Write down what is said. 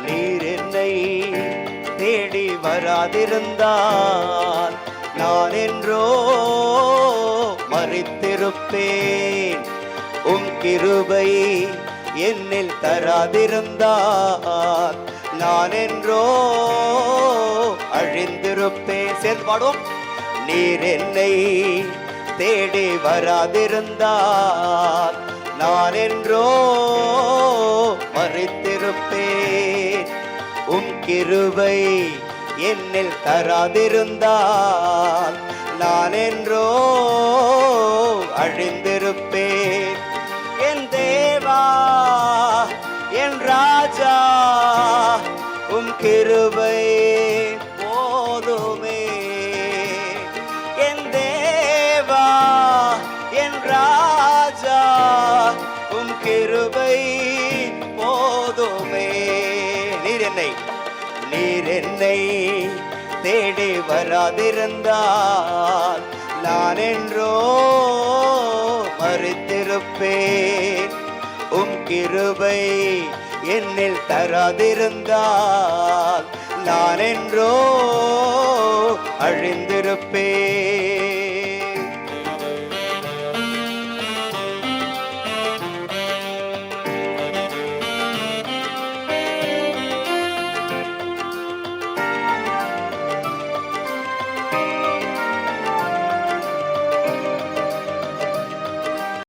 நீர் என்னை தேடி வராதிருந்தால் நான் என்றோ மரித்திருப்பேன். உம் கிருபை என்னில் தராதிருந்தால் நான் என்றோ அழிந்திருப்பேன். சேர்ந்து பாடுவோம். நீர் என்னை தேடி வராதிருந்தால் நான் என்றோ மரித்திருப்பேன். உம் கிருபை என்னில் தராதிருந்தால் நான் என்றோ அழிந்திருப்பேன். என் தேவா என் ராஜா உம் கிருபை போதுமே. என் தேவா என் ராஜா உம் கிருபை போதுமே. நீர் என்னை தேடி வராதிருந்தால் நான் என்றோ மரித்திருப்பேன். உம் கிருபை என்னில் தராதிருந்தால் நான் என்றோ அழிந்திருப்பேன்.